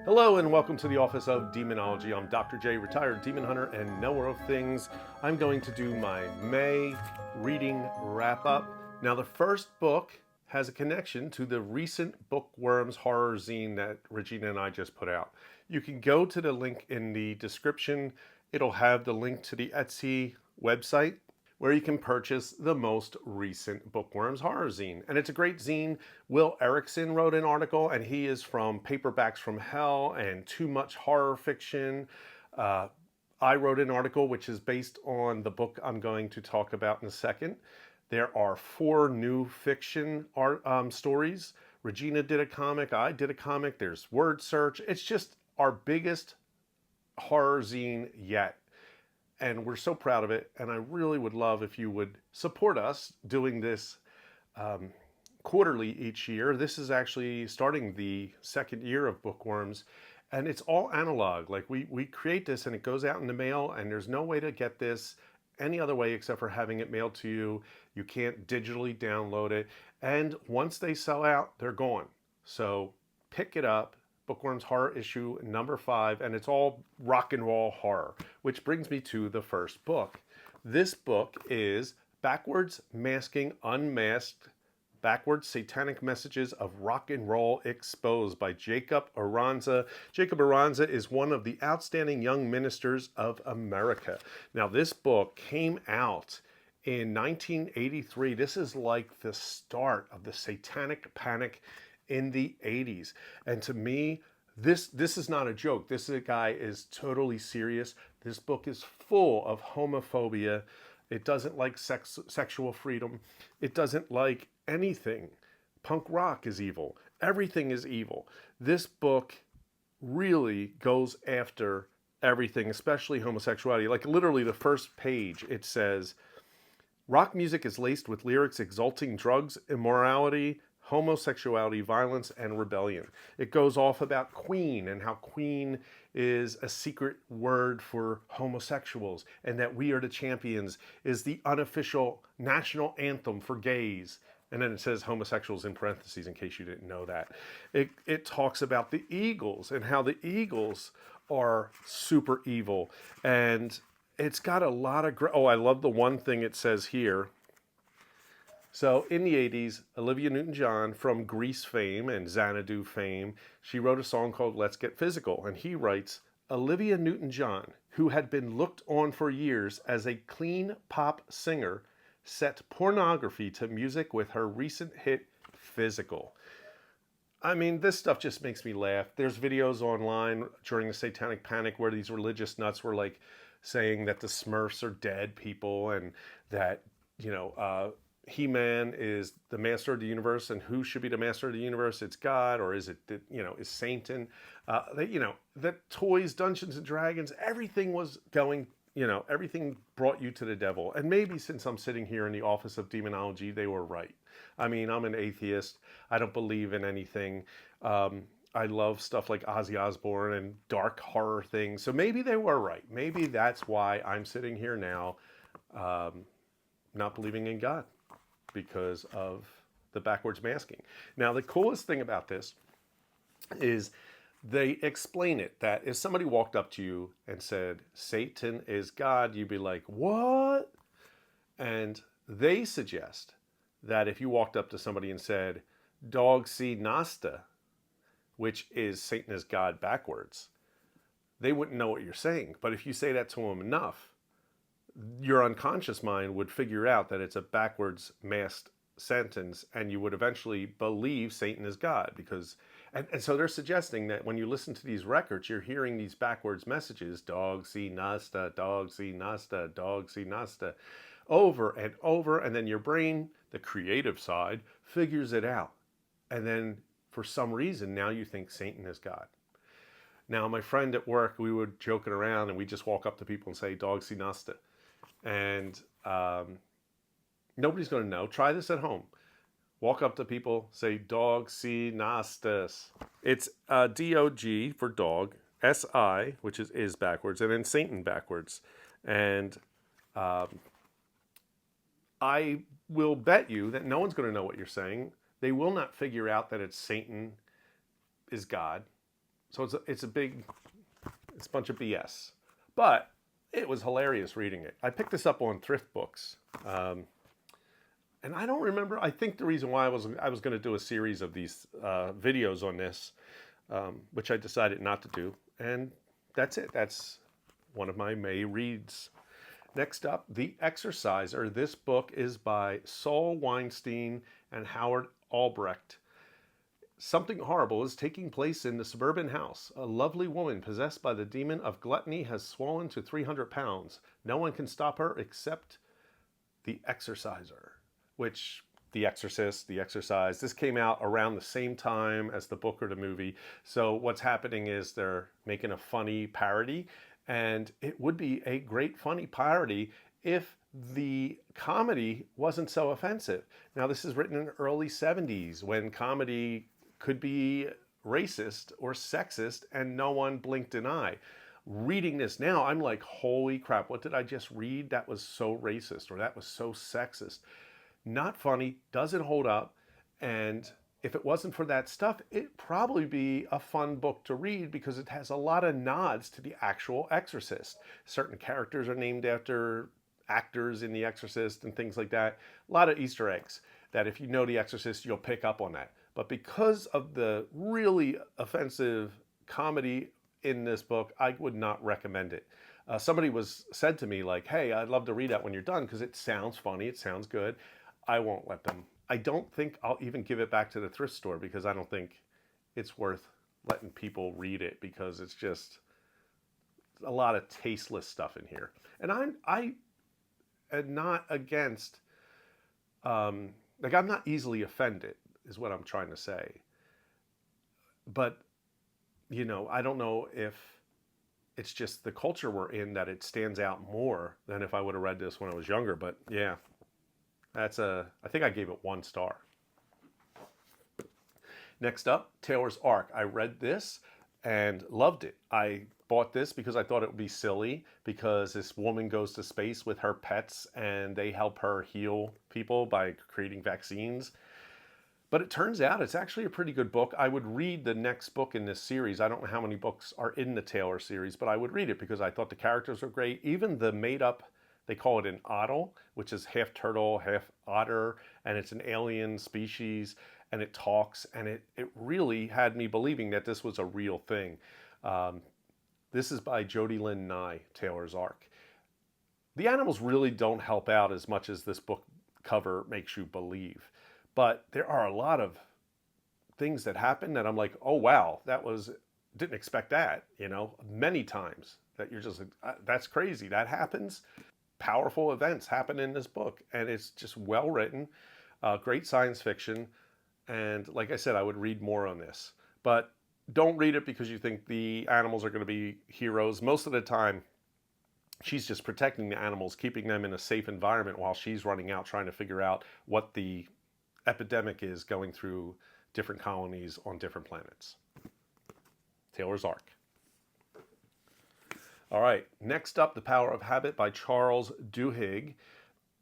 Hello and welcome to the Office of Demonology. I'm Dr. J, retired demon hunter and knower of things. I'm going to do my May reading wrap up. Now, the first book has a connection to the recent Bookworms horror zine that Regina and I just put out. You can go to the link in the description. It'll have the link to the Etsy website where you can purchase the most recent Bookworms horror zine. And it's a great zine. Will Erickson wrote an article, and he is from Paperbacks from Hell and Too Much Horror Fiction. I wrote an article which is based on the book I'm going to talk about in a second. There are 4 new fiction stories. Regina did a comic, I did a comic, there's Word Search. It's just our biggest horror zine yet. And we're so proud of it, and I really would love if you would support us doing this quarterly each year. This is actually starting the 2nd year of Bookworms, and it's all analog. Like we create this and it goes out in the mail, and there's no way to get this any other way except for having it mailed to you. You can't digitally download it, and once they sell out, they're gone. So pick it up. Bookworms Horror issue number 5, and it's all rock and roll horror, which brings me to the first book. This book is Backwards Masking Unmasked, Backwards Satanic Messages of Rock and Roll Exposed by Jacob Aranza. Jacob Aranza is one of the outstanding young ministers of America. Now, this book came out in 1983. This is like the start of the satanic panic in the 80s. And to me, this is not a joke. This guy is totally serious. This book is full of homophobia. It doesn't like sexual freedom. It doesn't like anything. Punk rock is evil. Everything is evil. This book really goes after everything, especially homosexuality. Like literally the first page, it says, rock music is laced with lyrics exalting drugs, immorality, homosexuality, violence, and rebellion. It goes off about Queen and how Queen is a secret word for homosexuals, and that We Are the Champions is the unofficial national anthem for gays. And then it says homosexuals in parentheses in case you didn't know that. It talks about the Eagles and how the Eagles are super evil. And it's got a lot of... I love the one thing it says here. So in the 80s, Olivia Newton-John, from Grease fame and Xanadu fame, she wrote a song called Let's Get Physical. And he writes, Olivia Newton-John, who had been looked on for years as a clean pop singer, set pornography to music with her recent hit, Physical. I mean, this stuff just makes me laugh. There's videos online during the Satanic Panic where these religious nuts were like saying that the Smurfs are dead people and that, He-Man is the master of the universe, and who should be the master of the universe? It's God, or is it, is Satan? The toys, Dungeons and Dragons, everything was going, everything brought you to the devil. And maybe since I'm sitting here in the Office of Demonology, they were right. I mean, I'm an atheist. I don't believe in anything. I love stuff like Ozzy Osbourne and dark horror things. So maybe they were right. Maybe that's why I'm sitting here now not believing in God, because of the backwards masking. Now, the coolest thing about this is they explain it, that if somebody walked up to you and said, Satan is God, you'd be like, what? And they suggest that if you walked up to somebody and said, Dog si Nasta, which is Satan is God backwards, they wouldn't know what you're saying. But if you say that to them enough, your unconscious mind would figure out that it's a backwards masked sentence, and you would eventually believe Satan is God. Because, and so they're suggesting that when you listen to these records, you're hearing these backwards messages, dog si nasta, dog si nasta, dog si nasta, over and over, and then your brain, the creative side, figures it out. And then for some reason, now you think Satan is God. Now, my friend at work, we were joking around, and we just walk up to people and say, dog si nasta. And nobody's going to know. Try this at home. Walk up to people, say, dog si nastas. It's D-O-G for dog, S-I, which is backwards, and then Satan backwards. And I will bet you that no one's going to know what you're saying. They will not figure out that it's Satan is God. So it's a bunch of BS. But it was hilarious reading it. I picked this up on thrift books. And I don't remember, I think the reason why I was going to do a series of these videos on this, which I decided not to do. And that's it. That's one of my May reads. Next up, The Exorciser. This book is by Saul Weinstein and Howard Albrecht. Something horrible is taking place in the suburban house. A lovely woman possessed by the demon of gluttony has swollen to 300 pounds. No one can stop her except the Exorciser, which The Exorcist, The Exorcise, this came out around the same time as the book or the movie. So what's happening is they're making a funny parody, and it would be a great funny parody if the comedy wasn't so offensive. Now, this is written in the early 70s when comedy could be racist or sexist and no one blinked an eye. Reading this now, I'm like, holy crap, what did I just read? That was so racist or that was so sexist. Not funny, doesn't hold up, and if it wasn't for that stuff, it'd probably be a fun book to read because it has a lot of nods to the actual Exorcist. Certain characters are named after actors in The Exorcist and things like that. A lot of Easter eggs that if you know The Exorcist, you'll pick up on that. But because of the really offensive comedy in this book, I would not recommend it. Somebody said to me like, hey, I'd love to read that when you're done because it sounds funny, it sounds good. I won't let them. I don't think I'll even give it back to the thrift store because I don't think it's worth letting people read it because it's just a lot of tasteless stuff in here. And I am not against, I'm not easily offended is what I'm trying to say. But, I don't know if it's just the culture we're in that it stands out more than if I would have read this when I was younger. But yeah, I think I gave it 1 star. Next up, Taylor's Ark. I read this and loved it. I bought this because I thought it would be silly because this woman goes to space with her pets and they help her heal people by creating vaccines. But it turns out it's actually a pretty good book. I would read the next book in this series. I don't know how many books are in the Taylor series, but I would read it because I thought the characters were great. Even the made-up, they call it an otter, which is half turtle, half otter, and it's an alien species, and it talks, and it really had me believing that this was a real thing. This is by Jody Lynn Nye, Taylor's Ark. The animals really don't help out as much as this book cover makes you believe. But there are a lot of things that happen that I'm like, oh, wow, didn't expect that, many times that you're just like, that's crazy. That happens. Powerful events happen in this book. And it's just well written, great science fiction. And like I said, I would read more on this. But don't read it because you think the animals are going to be heroes. Most of the time, she's just protecting the animals, keeping them in a safe environment while she's running out trying to figure out what the epidemic is going through different colonies on different planets. Taylor's Ark. All right, next up, The Power of Habit by Charles Duhigg.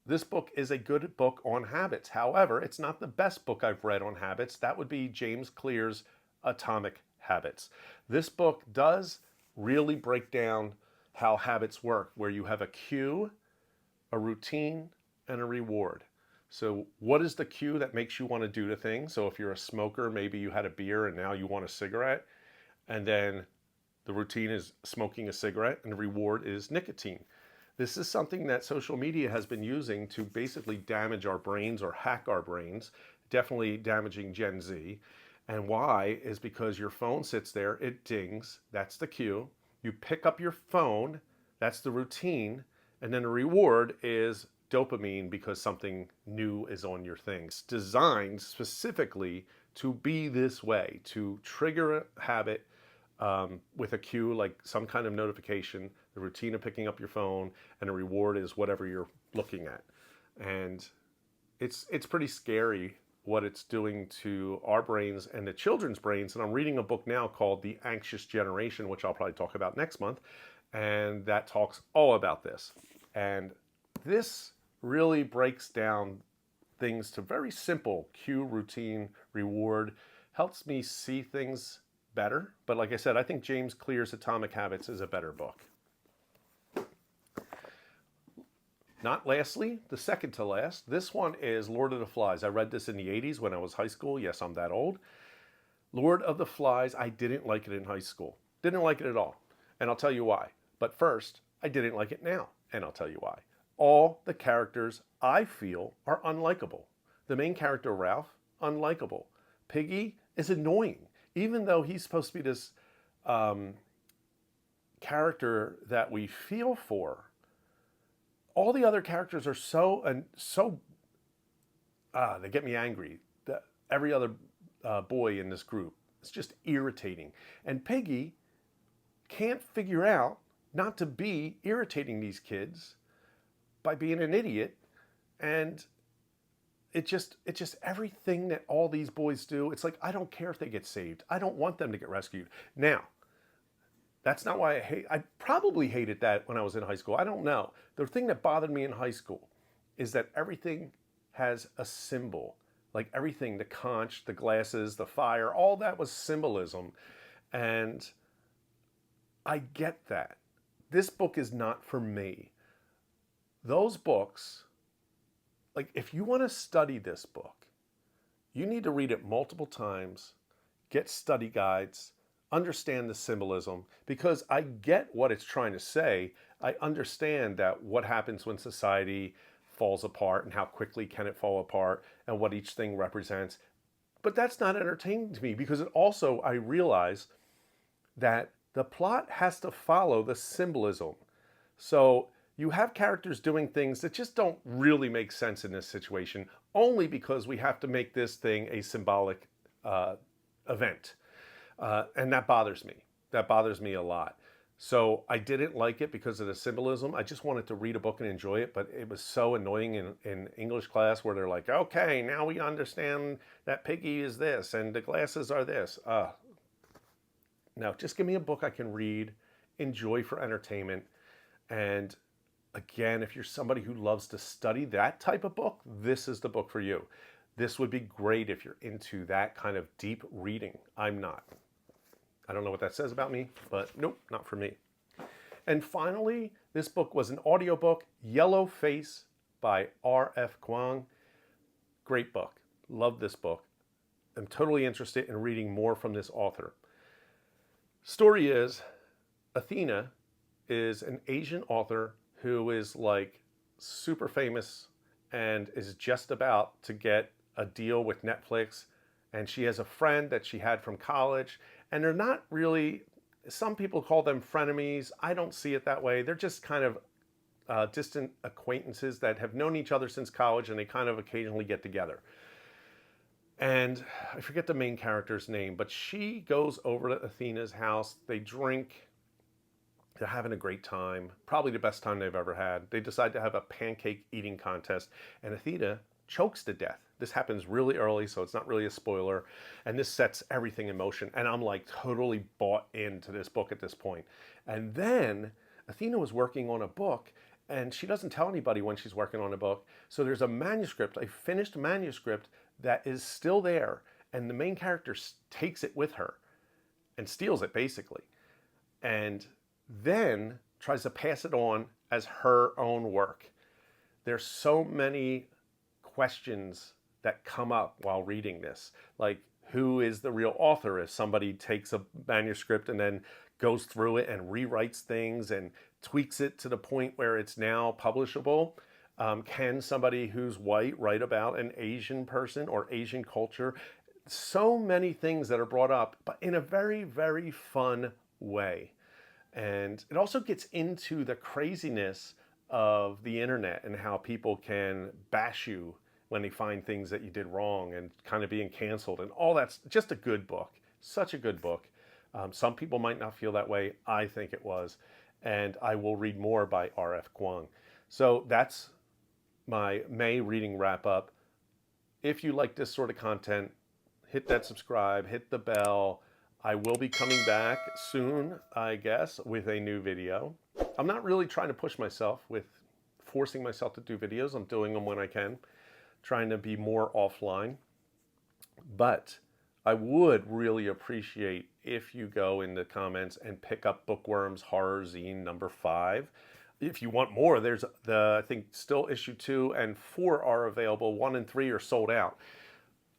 This book is a good book on habits. However, it's not the best book I've read on habits. That would be James Clear's Atomic Habits. This book does really break down how habits work, where you have a cue, a routine, and a reward. So what is the cue that makes you want to do the thing? So if you're a smoker, maybe you had a beer and now you want a cigarette. And then the routine is smoking a cigarette and the reward is nicotine. This is something that social media has been using to basically damage our brains or hack our brains, definitely damaging Gen Z. And why is because your phone sits there, it dings, that's the cue. You pick up your phone, that's the routine. And then the reward is dopamine because something new is on your thing. It's designed specifically to be this way, to trigger a habit with a cue like some kind of notification, the routine of picking up your phone, and the reward is whatever you're looking at. And it's pretty scary what it's doing to our brains and the children's brains. And I'm reading a book now called The Anxious Generation, which I'll probably talk about next month. And that talks all about this. And this really breaks down things to very simple cue, routine, reward. Helps me see things better. But like I said, I think James Clear's Atomic Habits is a better book. Not lastly, the second to last, this one is Lord of the Flies. I read this in the 80s when I was high school. Yes, I'm that old. Lord of the Flies, I didn't like it in high school. Didn't like it at all. And I'll tell you why. But first, I didn't like it now. And I'll tell you why. All the characters I feel are unlikable. The main character, Ralph, unlikable. Piggy is annoying. Even though he's supposed to be this character that we feel for, all the other characters are they get me angry. Every other boy in this group, it's just irritating. And Piggy can't figure out not to be irritating these kids by being an idiot. And it just everything that all these boys do, it's like, I don't care if they get saved. I don't want them to get rescued. Now, that's not why I probably hated that when I was in high school. I don't know. The thing that bothered me in high school is that everything has a symbol. Like everything, the conch, the glasses, the fire, all that was symbolism. And I get that. This book is not for me. Those books, like if you want to study this book, you need to read it multiple times, get study guides, understand the symbolism, because I get what it's trying to say. I understand that what happens when society falls apart and how quickly can it fall apart and what each thing represents. But that's not entertaining to me, because it also, I realize that the plot has to follow the symbolism. So you have characters doing things that just don't really make sense in this situation, only because we have to make this thing a symbolic event. And that bothers me. That bothers me a lot. So I didn't like it because of the symbolism. I just wanted to read a book and enjoy it, but it was so annoying in English class where they're like, okay, now we understand that Piggy is this and the glasses are this. No, just give me a book I can read, enjoy for entertainment. And again, if you're somebody who loves to study that type of book, this is the book for you. This would be great if you're into that kind of deep reading. I'm not. I don't know what that says about me, but nope, not for me. And finally, this book was an audiobook, Yellow Face by R.F. Kuang. Great book. Love this book. I'm totally interested in reading more from this author. Story is, Athena is an Asian author who is like super famous and is just about to get a deal with Netflix. And she has a friend that she had from college, and they're not really, some people call them frenemies. I don't see it that way. They're just kind of distant acquaintances that have known each other since college, and they kind of occasionally get together. And I forget the main character's name, but she goes over to Athena's house. They drink. They're having a great time, probably the best time they've ever had. They decide to have a pancake eating contest, and Athena chokes to death. This happens really early, so it's not really a spoiler, and this sets everything in motion, and I'm like totally bought into this book at this point. And then Athena was working on a book, and she doesn't tell anybody when she's working on a book, so there's a manuscript, a finished manuscript that is still there, and the main character takes it with her and steals it basically, and then tries to pass it on as her own work. There's so many questions that come up while reading this, like who is the real author? If somebody takes a manuscript and then goes through it and rewrites things and tweaks it to the point where it's now publishable, can somebody who's white write about an Asian person or Asian culture? So many things that are brought up, but in a very, very fun way. And it also gets into the craziness of the internet and how people can bash you when they find things that you did wrong and kind of being canceled and all that's just a good book. Such a good book. Some people might not feel that way. I think it was. And I will read more by R.F. Kuang. So that's my May reading wrap up. If you like this sort of content, hit that subscribe, hit the bell. I will be coming back soon, I guess, with a new video. I'm not really trying to push myself with forcing myself to do videos. I'm doing them when I can. trying to be more offline. But I would really appreciate if you go in the comments and pick up Bookworm's Horror Zine number 5. If you want more, there's I think still issue 2 and 4 are available. 1 and 3 are sold out.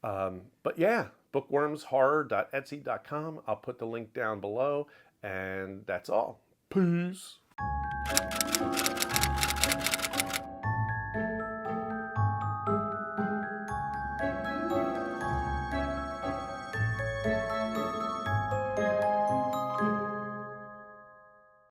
But yeah, bookwormshorror.etsy.com. I'll put the link down below, and that's all. Peace.